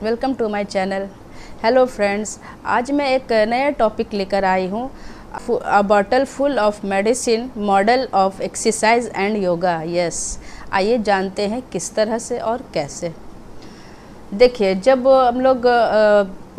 Welcome to my channel. Hello friends, आज मैं एक नया टॉपिक लेकर आई हूँ। A bottle full of medicine, model of exercise and yoga. Yes, आइए जानते हैं किस तरह से और कैसे। देखिए, जब हम लोग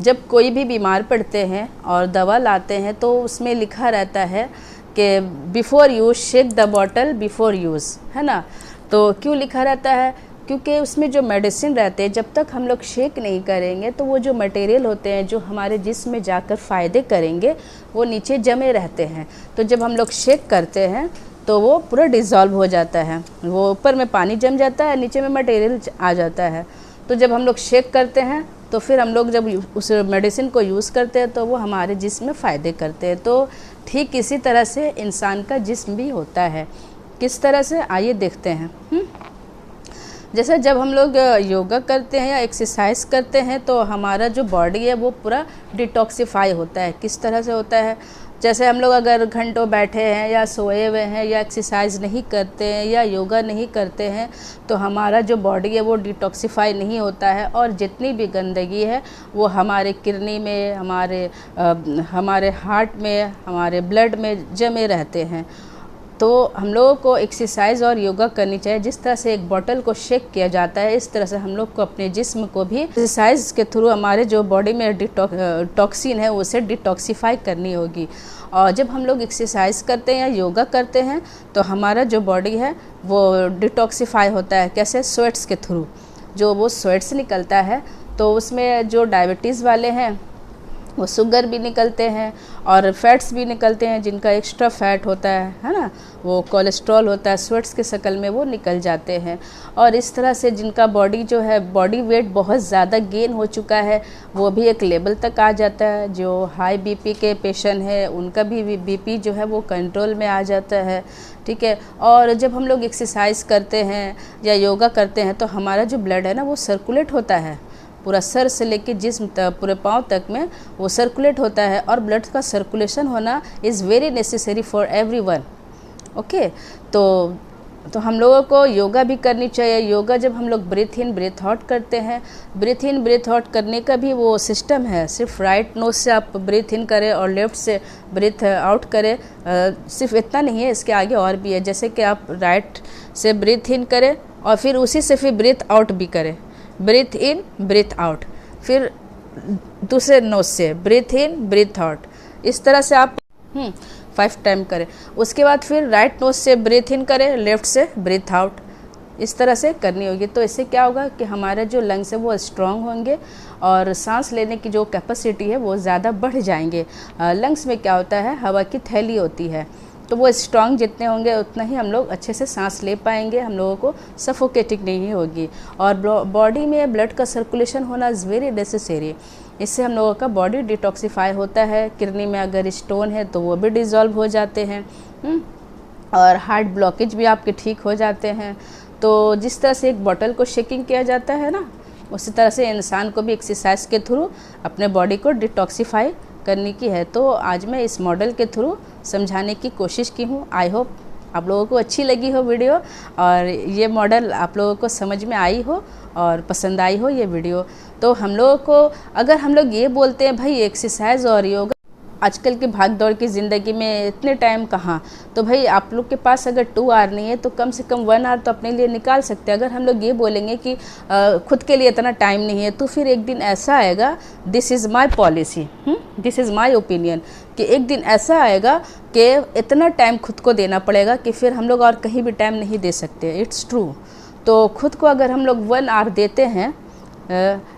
जब कोई भी बीमार पड़ते हैं और दवा लाते हैं तो उसमें लिखा रहता है कि before use shake the bottle before use, है ना। तो क्यों लिखा रहता है? क्योंकि उसमें जो मेडिसिन रहते हैं, जब तक हम लोग शेक नहीं करेंगे तो वो जो मटेरियल होते हैं जो हमारे जिस्म में जाकर फ़ायदे करेंगे वो नीचे जमे रहते हैं। तो जब हम लोग शेक करते हैं तो वो पूरा डिज़ोल्व हो जाता है, वो ऊपर में पानी जम जाता है, नीचे में मटेरियल आ जाता है। तो जब हम लोग शेक करते हैं तो फिर हम लोग जब उस मेडिसिन को यूज़ करते हैं तो वो हमारे जिस्म में फ़ायदे करते हैं। तो ठीक इसी तरह से इंसान का जिस्म भी होता है। किस तरह से, आइए देखते हैं। जैसे जब हम लोग योगा करते हैं या एक्सरसाइज करते हैं तो हमारा जो बॉडी है वो पूरा डिटॉक्सिफाई होता है। किस तरह से होता है? जैसे हम लोग अगर घंटों बैठे हैं या सोए हुए हैं या एक्सरसाइज नहीं करते हैं या योगा नहीं करते हैं तो हमारा जो बॉडी है वो डिटॉक्सिफाई नहीं होता है और जितनी भी गंदगी है वो हमारे किडनी में, हमारे हार्ट में, हमारे ब्लड में जमे रहते हैं। तो हम लोगों को एक्सरसाइज और योगा करनी चाहिए। जिस तरह से एक बॉटल को शेक किया जाता है, इस तरह से हम लोग को अपने जिस्म को भी एक्सरसाइज के थ्रू हमारे जो बॉडी में टॉक्सिन है उसे डिटॉक्सिफाई करनी होगी। और जब हम लोग एक्सरसाइज करते हैं या योगा करते हैं तो हमारा जो बॉडी है वो डिटॉक्सिफाई होता है। कैसे? स्वेट्स के थ्रू। जो वो स्वेट्स निकलता है तो उसमें जो डायबिटीज़ वाले हैं वो शुगर भी निकलते हैं और फैट्स भी निकलते हैं, जिनका एक्स्ट्रा फैट होता है ना, वो कोलेस्ट्रॉल होता है, स्वेट्स के शक्ल में वो निकल जाते हैं। और इस तरह से जिनका बॉडी जो है, बॉडी वेट बहुत ज़्यादा गेन हो चुका है, वो भी एक लेवल तक आ जाता है। जो हाई बीपी के पेशेंट हैं उनका भी बीपी जो है वो कंट्रोल में आ जाता है। ठीक है। और जब हम लोग एक्सरसाइज करते हैं या योगा करते हैं तो हमारा जो ब्लड है ना वो सर्कुलेट होता है, पूरा सर से लेके जिस्म तक, पूरे पाँव तक में वो सर्कुलेट होता है। और ब्लड का सर्कुलेशन होना is very necessary for everyone. Okay. तो हम लोगों को योगा भी करनी चाहिए। योगा जब हम लोग ब्रीथ इन ब्रीथ आउट करते हैं, ब्रीथ इन ब्रीथ आउट करने का भी वो सिस्टम है। सिर्फ राइट नोज से आप ब्रीथ इन करें और लेफ़्ट से ब्रीथ आउट करें, सिर्फ इतना नहीं है, इसके आगे और भी है। जैसे कि आप राइट से ब्रीथ इन करें और फिर उसी से फिर ब्रीथ आउट भी करें। ब्रीथ इन ब्रीथ आउट, फिर दूसरे नोज से ब्रीथ इन ब्रीथ आउट, इस तरह से आप 5 टाइम करें। उसके बाद फिर राइट नोज से ब्रीथ इन करें, लेफ़्ट से ब्रीथ आउट, इस तरह से करनी होगी। तो इससे क्या होगा कि हमारे जो लंग्स है वो स्ट्रांग होंगे और सांस लेने की जो कैपेसिटी है वो ज़्यादा बढ़ जाएंगे। लंग्स में क्या होता है, हवा की थैली होती है, तो वो स्ट्रांग जितने होंगे उतना ही हम लोग अच्छे से सांस ले पाएंगे, हम लोगों को सफोकेटिंग नहीं होगी। और बॉडी में ब्लड का सर्कुलेशन होना इज़ वेरी नेसेसरी। इससे हम लोगों का बॉडी डिटॉक्सिफाई होता है। किडनी में अगर स्टोन है तो वो भी डिज़ोल्व हो जाते हैं और हार्ट ब्लॉकेज भी आपके ठीक हो जाते हैं। तो जिस तरह से एक बॉटल को शेकिंग किया जाता है ना, उसी तरह से इंसान को भी एक्सरसाइज के थ्रू अपने बॉडी को डिटॉक्सिफाई करने की है। तो आज मैं इस मॉडल के थ्रू समझाने की कोशिश की हूँ। आई होप आप लोगों को अच्छी लगी हो वीडियो और ये मॉडल आप लोगों को समझ में आई हो और पसंद आई हो ये वीडियो। तो हम लोगों को, अगर हम लोग ये बोलते हैं भाई एक्सरसाइज और योगा, आजकल की भाग दौड़ की ज़िंदगी में इतने टाइम कहाँ, तो भाई आप लोग के पास अगर 2 आवर नहीं है तो कम से कम 1 आवर तो अपने लिए निकाल सकते हैं। अगर हम लोग ये बोलेंगे कि खुद के लिए इतना टाइम नहीं है तो फिर एक दिन ऐसा आएगा, this is my policy, this is my opinion, कि एक दिन ऐसा आएगा कि इतना टाइम खुद को देना पड़ेगा कि फिर हम लोग और कहीं भी टाइम नहीं दे सकते। It's true. तो खुद को अगर हम लोग 1 आवर देते हैं,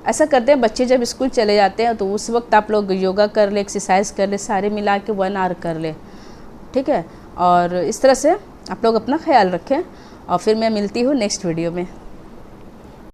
ऐसा करते हैं, बच्चे जब स्कूल चले जाते हैं तो उस वक्त आप लोग योगा कर ले, एक्सरसाइज कर ले, सारे मिला के 1 आवर कर ले। ठीक है। और इस तरह से आप लोग अपना ख्याल रखें और फिर मैं मिलती हूँ नेक्स्ट वीडियो में।